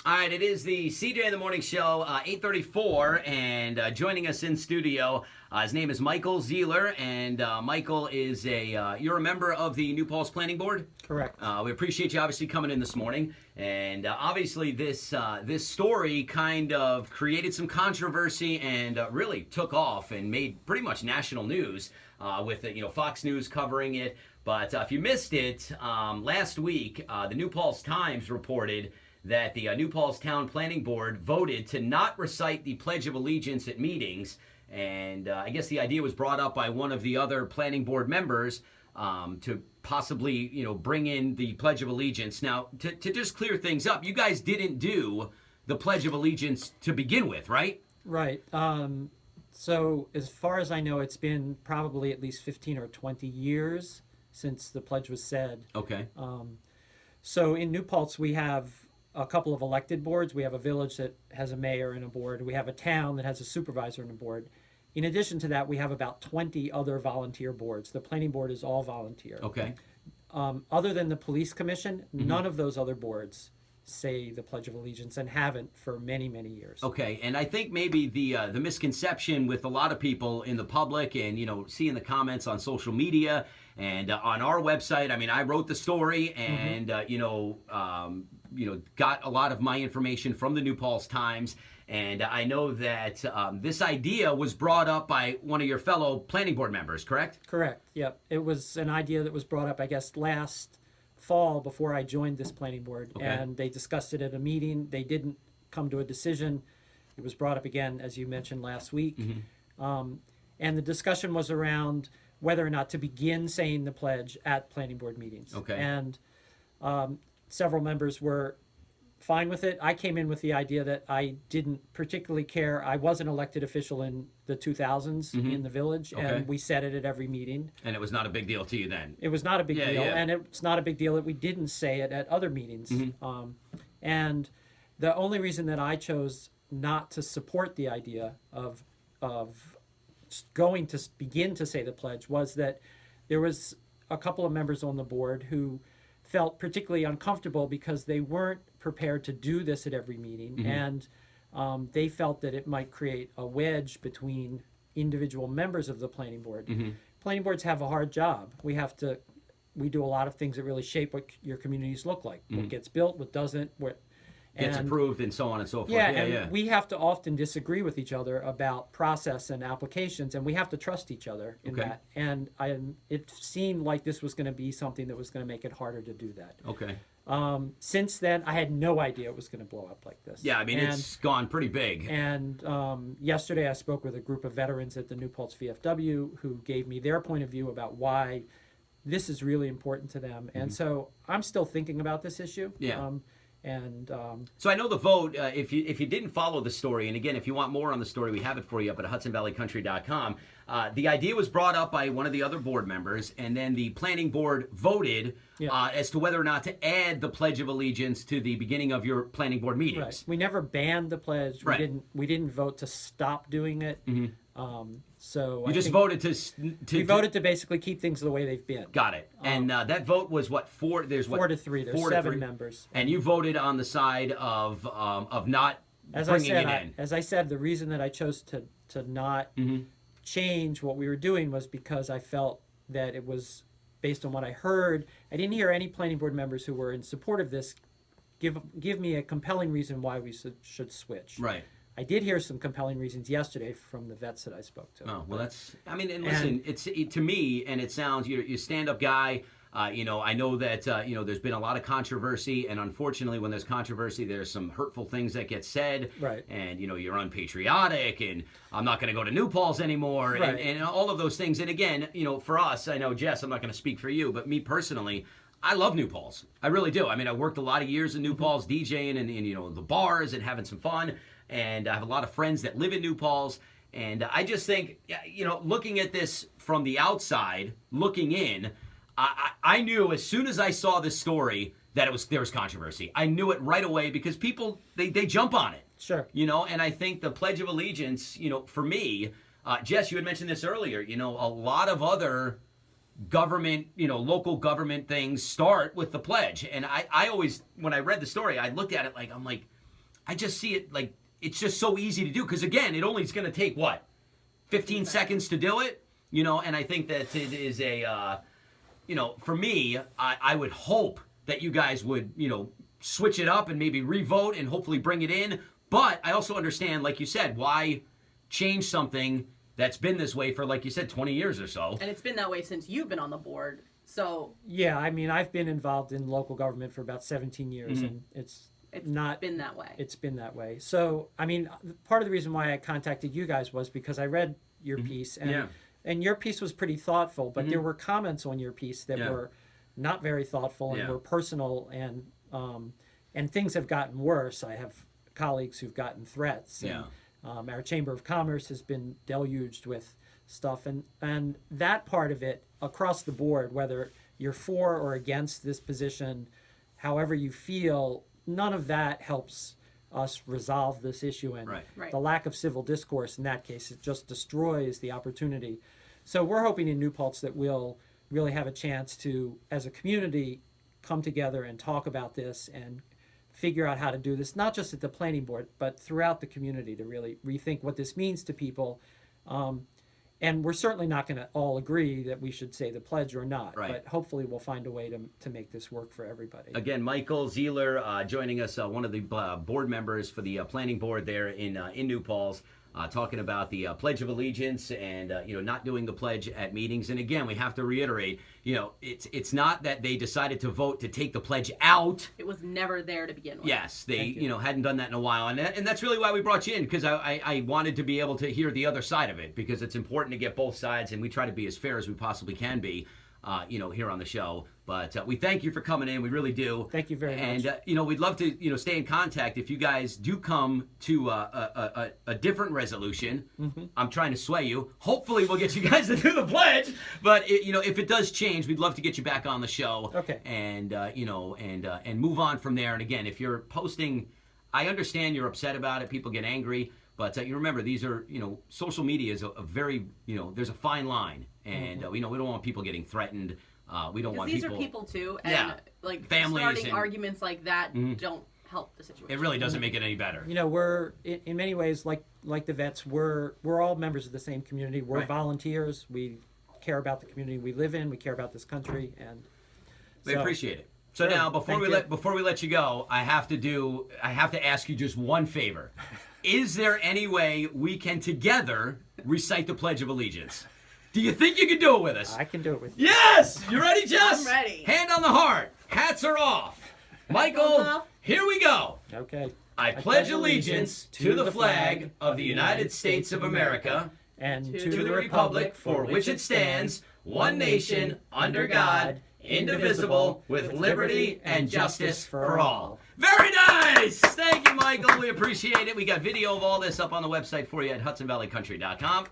All right, it is the CJ in the Morning Show, 8:34, and joining us in studio, his name is Michael Zeeler, and Michael is you're a member of the New Paltz Planning Board? Correct. We appreciate you obviously coming in this morning, and obviously this story kind of created some controversy and really took off and made pretty much national news with Fox News covering it. But if you missed it, last week, the New Paltz Times reported that the New Paltz Town Planning Board voted to not recite the Pledge of Allegiance at meetings. And I guess the idea was brought up by one of the other planning board members to possibly, bring in the Pledge of Allegiance. Now, to just clear things up, you guys didn't do the Pledge of Allegiance to begin with, right? Right. So as far as I know, it's been probably at least 15 or 20 years since the pledge was said. Okay. So in New Paltz, we have a couple of elected boards. We have a village that has a mayor and a board. We have a town that has a supervisor and a board. In addition to that, we have about 20 other volunteer boards. The planning board is all volunteer. Okay. Other than the police commission, none of those other boards say the Pledge of Allegiance and haven't for many, many years. Okay, and I think maybe the misconception with a lot of people in the public and, seeing the comments on social media and on our website, I mean, I wrote the story and, got a lot of my information from the New Paltz Times. And I know that this idea was brought up by one of your fellow planning board members, correct? Correct, yep. It was an idea that was brought up, I guess, last fall before I joined this planning board. Okay. And they discussed it at a meeting. They didn't come to a decision. It was brought up again, as you mentioned, last week. And the discussion was around whether or not to begin saying the pledge at planning board meetings. Okay. And several members were fine with it. I came in with the idea that I didn't particularly care. I was an elected official in the 2000s in the village, Okay. and we said it at every meeting. And it was not a big deal to you then? It was not a big Yeah, deal, yeah. and it's not a big deal that we didn't say it at other meetings. And the only reason that I chose not to support the idea of going to begin to say the pledge was that there was a couple of members on the board who felt particularly uncomfortable because they weren't prepared to do this at every meeting, and they felt that it might create a wedge between individual members of the planning board. Planning boards have a hard job. We do a lot of things that really shape what your communities look like. What gets built, what doesn't, what Gets approved and so on and so forth. yeah, we have to often disagree with each other about process and applications, and we have to trust each other in Okay. that. And it seemed like this was going to be something that was going to make it harder to do that. Okay. Since then, I had no idea it was going to blow up like this. Yeah, I mean, it's gone pretty big. And yesterday I spoke with a group of veterans at the New Paltz VFW who gave me their point of view about why this is really important to them. And so I'm still thinking about this issue. Yeah. So I know the vote, if you didn't follow the story, and again, if you want more on the story, we have it for you up at HudsonValleyCountry.com. The idea was brought up by one of the other board members, and then the planning board voted as to whether or not to add the Pledge of Allegiance to the beginning of your planning board meetings. Right. We never banned the pledge. Right. We didn't vote to stop doing it. So You just think voted we voted to basically keep things the way they've been. Got it. And that vote was what, four? There's what, 4-3. There's 4 to 7 3. members. And you voted on the side of not bringing it in. As I said, the reason that I chose to not change what we were doing was because I felt that it was based on what I heard. I didn't hear any planning board members who were in support of this give me a compelling reason why we should switch. Right. I did hear some compelling reasons yesterday from the vets that I spoke to. Oh, well, and listen, to me, and it sounds, you're a stand-up guy. I know that, there's been a lot of controversy, and unfortunately, when there's controversy, there's some hurtful things that get said. Right. And, you're unpatriotic, and I'm not going to go to New Paltz anymore, Right. and all of those things. And again, for us, I know, Jess, I'm not going to speak for you, but me personally, I love New Paltz. I really do. I mean, I worked a lot of years in New Paltz DJing and the bars and having some fun. And I have a lot of friends that live in New Paltz. And I just think, looking at this from the outside, looking in, I knew as soon as I saw this story that there was controversy. I knew it right away because people, they jump on it. Sure. And I think the Pledge of Allegiance, for me, Jess, you had mentioned this earlier, a lot of other government, local government things start with the pledge. And I always, when I read the story, I looked at it I'm like, I just see it like it's just so easy to do because again, it only is going to take what 15 seconds to do it, and I think that it is a, for me, I would hope that you guys would, switch it up and maybe revote and hopefully bring it in. But I also understand, like you said, why change something that's been this way for, like you said, 20 years or so. And it's been that way since you've been on the board. So yeah, I mean, I've been involved in local government for about 17 years, and it's not been that way. It's been that way. So, I mean, part of the reason why I contacted you guys was because I read your piece, and your piece was pretty thoughtful, but there were comments on your piece that were not very thoughtful and were personal, and things have gotten worse. I have colleagues who've gotten threats. And, our Chamber of Commerce has been deluged with stuff, and that part of it across the board, whether you're for or against this position, however you feel, none of that helps us resolve this issue. And the lack of civil discourse in that case, it just destroys the opportunity. So we're hoping in New Paltz that we'll really have a chance to, as a community, come together and talk about this and figure out how to do this, not just at the planning board, but throughout the community to really rethink what this means to people. And we're certainly not going to all agree that we should say the pledge or not, but hopefully we'll find a way to make this work for everybody. Again, Michael Zeeler joining us, one of the board members for the planning board there in New Paltz, talking about the Pledge of Allegiance and not doing the pledge at meetings. And again, we have to reiterate, it's not that they decided to vote to take the pledge out. It was never there to begin with. Yes, they hadn't done that in a while, and that's really why we brought you in, because I wanted to be able to hear the other side of it, because it's important to get both sides, and we try to be as fair as we possibly can be. Here on the show. But we thank you for coming in. We really do. Thank you very much. And, we'd love to, stay in contact. If you guys do come to a different resolution, I'm trying to sway you. Hopefully we'll get you guys to do the pledge. But, if it does change, we'd love to get you back on the show. Okay. And, and move on from there. And, again, if you're posting, I understand you're upset about it. People get angry. But you remember, these are, social media is a very, there's a fine line. And, we don't want people getting threatened. We don't want these people... are people, too. And, families starting and arguments like that don't help the situation. It really doesn't make it any better. We're, in many ways, like the vets, we're all members of the same community. We're volunteers. We care about the community we live in. We care about this country. And we appreciate it. So now, before we let you go, I have to ask you just one favor. Is there any way we can together recite the Pledge of Allegiance? Do you think you can do it with us? I can do it with you. Yes! You ready, Jess? I'm ready. Hand on the heart. Hats are off. Michael, here we go. Okay. I pledge allegiance to the flag of the United States of America and to the republic for which it stands, one nation, under God, indivisible, with liberty and justice for all. Very nice! Thank you, Michael. We appreciate it. We got video of all this up on the website for you at HudsonValleyCountry.com.